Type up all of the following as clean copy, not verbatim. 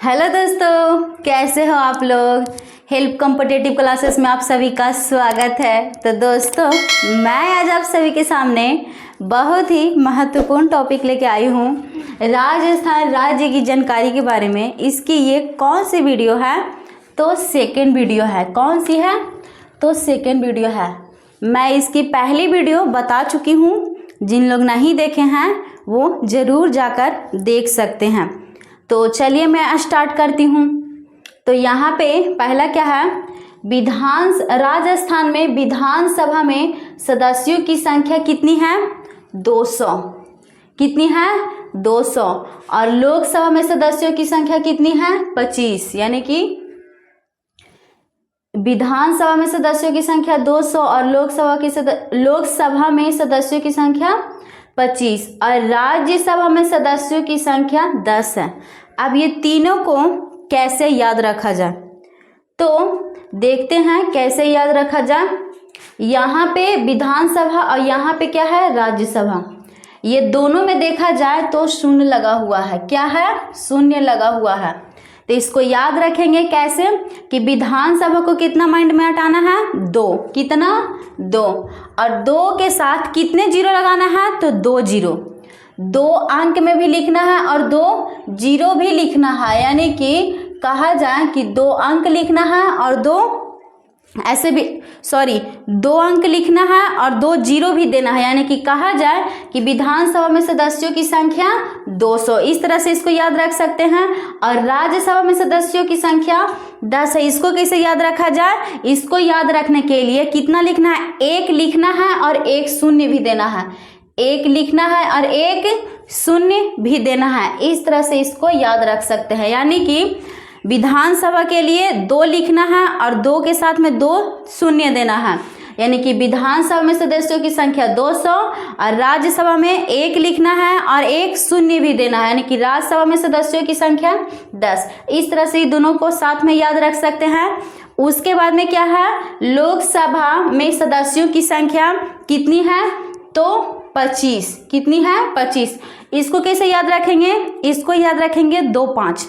Hello दोस्तों, कैसे हो आप लोग। हेल्प कॉम्पिटिटिव क्लासेस में आप सभी का स्वागत है। तो दोस्तों, मैं आज आप सभी के सामने बहुत ही महत्वपूर्ण टॉपिक लेके आई हूँ, राजस्थान राज्य की जानकारी के बारे में। इसकी ये कौन सी वीडियो है? तो सेकेंड वीडियो है। कौन सी है? तो सेकेंड वीडियो है। मैं इसकी पहली वीडियो बता चुकी हूँ, जिन लोग नहीं देखे हैं वो ज़रूर जाकर देख सकते हैं। तो चलिए मैं स्टार्ट करती हूँ। तो यहाँ पे पहला क्या है, राजस्थान में विधानसभा में सदस्यों की संख्या कितनी है? 200। कितनी है? 200। और लोकसभा में सदस्यों की संख्या कितनी है? 25। यानी कि विधानसभा में सदस्यों की संख्या 200 और लोकसभा में सदस्यों की संख्या 25 और राज्यसभा में सदस्यों की संख्या 10 है। अब ये तीनों को कैसे याद रखा जाए, तो देखते हैं कैसे याद रखा जाए। यहाँ पे विधानसभा और यहाँ पे क्या है? राज्यसभा। ये दोनों में देखा जाए तो शून्य लगा हुआ है। क्या है? शून्य लगा हुआ है। तो इसको याद रखेंगे कैसे कि विधानसभा को कितना माइंड में हटाना है? 2। कितना? 2। और 2 के साथ कितने जीरो लगाना है? तो 2 जीरो। 2 अंक में भी लिखना है और 2 जीरो भी लिखना है। यानी कि कहा जाए कि 2 अंक लिखना है और 2 अंक लिखना है और 2 जीरो भी देना है। यानी कि कहा जाए कि विधानसभा में सदस्यों की संख्या 200। इस तरह से इसको याद रख सकते हैं। और राज्यसभा में सदस्यों की संख्या 10 है। इसको कैसे याद रखा जाए? इसको याद रखने के लिए कितना लिखना है? 1 लिखना है और 1 शून्य भी देना है। 1 लिखना है और 1 शून्य भी देना है। इस तरह से इसको याद रख सकते हैं। यानी कि विधानसभा के लिए 2 लिखना है और 2 के साथ में 2 शून्य देना है। यानी कि विधानसभा में सदस्यों की संख्या 200 और राज्यसभा में 1 लिखना है और 1 शून्य भी देना है। यानी कि राज्यसभा में सदस्यों की संख्या 10। इस तरह से दोनों को साथ में याद रख सकते हैं। उसके बाद में क्या है? लोकसभा में सदस्यों की संख्या कितनी है? तो 25। कितनी है? 25। इसको कैसे याद रखेंगे? इसको याद रखेंगे 2-5।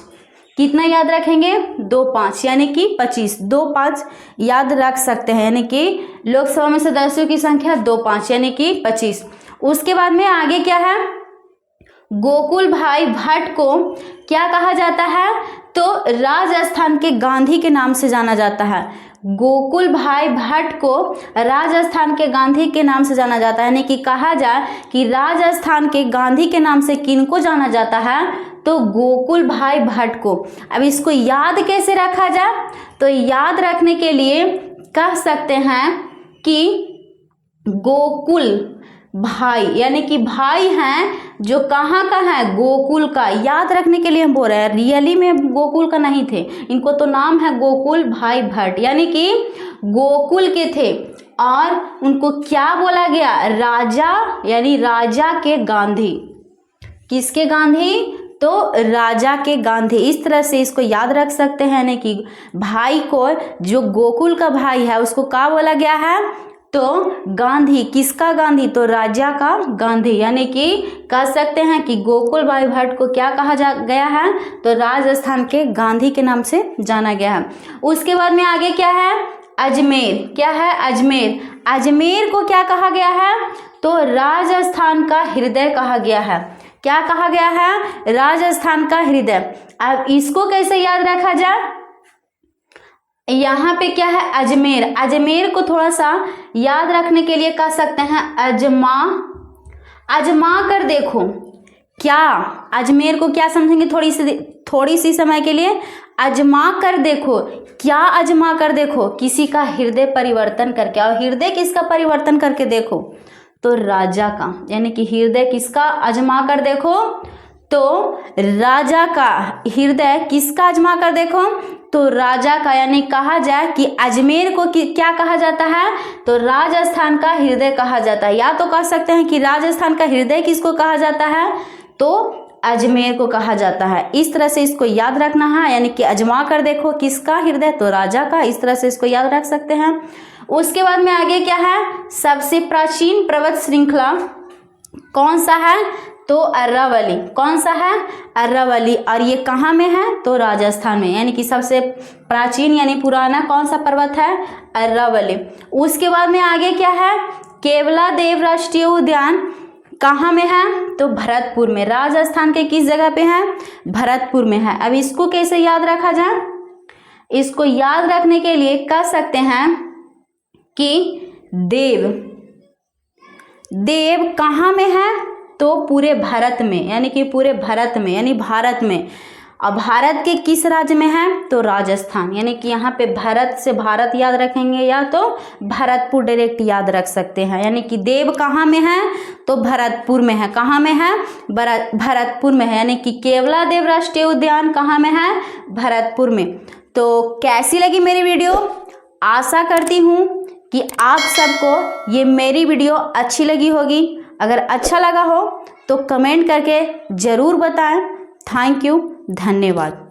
कितना याद रखेंगे? 2-5 यानी कि 25। 2-5 याद रख सकते हैं। यानी कि लोकसभा में सदस्यों की संख्या 2-5 यानी कि 25। उसके बाद में आगे क्या है? गोकुल भाई भट्ट को क्या कहा जाता है? तो राजस्थान के गांधी के नाम से जाना जाता है। गोकुल भाई भट्ट को राजस्थान के गांधी के नाम से जाना जाता है। यानी कि कहा जाए कि राजस्थान के गांधी के नाम से किनको जाना जाता है? तो गोकुल भाई भट्ट को। अब इसको याद कैसे रखा जाए? तो याद रखने के लिए कह सकते हैं कि गोकुल भाई यानी कि भाई हैं जो कहाँ का है? गोकुल का। याद रखने के लिए हम बोल रहे हैं, रियली में गोकुल का नहीं थे। इनको तो नाम है गोकुल भाई भट्ट। यानी कि गोकुल के थे और उनको क्या बोला गया? राजा, यानी राजा के गांधी। किसके गांधी? तो राजा के गांधी। इस तरह से इसको याद रख सकते हैं। यानी कि भाई को, जो गोकुल का भाई है, उसको क्या बोला गया है? तो गांधी। किसका गांधी? तो राजा का गांधी। यानी कि कह सकते हैं कि गोकुल भाई भट्ट को क्या कहा गया है? तो राजस्थान के गांधी के नाम से जाना गया है। उसके बाद में आगे क्या है? अजमेर। क्या है? अजमेर। अजमेर को क्या कहा गया है? तो राजस्थान का हृदय कहा गया है। क्या कहा गया है? राजस्थान का हृदय। अब इसको कैसे याद रखा जाए? यहाँ पे क्या है? अजमेर। अजमेर को थोड़ा सा याद रखने के लिए कह सकते हैं आजमा कर देखो। क्या? अजमेर को क्या समझेंगे? थोड़ी सी समय के लिए आजमा कर देखो। क्या आजमा कर देखो? किसी का हृदय परिवर्तन करके। और हृदय किसका परिवर्तन करके देखो? तो राजा का। यानी कि हृदय किसका आजमा कर देखो? तो राजा का हृदय किसका आजमा कर देखो? तो राजा का। यानी कहा जाए कि अजमेर को क्या कहा जाता है? तो राजस्थान का हृदय कहा जाता है। या तो कह सकते हैं कि राजस्थान का हृदय किसको कहा जाता है? तो अजमेर को कहा जाता है। इस तरह से इसको याद रखना है। यानी कि आजमा कर देखो किसका हृदय? तो राजा का। इस तरह से इसको याद रख सकते हैं। उसके बाद में आगे क्या है? सबसे प्राचीन पर्वत श्रृंखला कौन सा है? तो अरावली, कौन सा है? अरावली। और ये कहाँ में है? तो राजस्थान में, यानी कि सबसे प्राचीन यानी पुराना कौन सा पर्वत है? अरावली। उसके बाद में आगे क्या है? केवलादेव राष्ट्रीय उद्यान कहाँ में है? तो भरतपुर में। राजस्थान के किस जगह पे है? भरतपुर में है। अब इसको कैसे याद रखा जाए? इसको याद रखने के लिए कह सकते हैं कि देव कहाँ में है? तो पूरे भारत में, यानी कि पूरे भारत में, यानी भारत में। अब भारत के किस राज्य में है? तो राजस्थान, यानी कि यहाँ पे भारत से भारत याद रखेंगे या तो भरतपुर डायरेक्ट याद रख सकते हैं। यानी कि देव कहाँ में है? तो भरतपुर में है। कहाँ में है? भरतपुर में है। यानी कि केवलादेव राष्ट्रीय उद्यान कहाँ में है? भरतपुर में। तो कैसी लगी मेरी वीडियो? आशा करती हूँ कि आप सबको ये मेरी वीडियो अच्छी लगी होगी। अगर अच्छा लगा हो तो कमेंट करके ज़रूर बताएं। थैंक यू, धन्यवाद।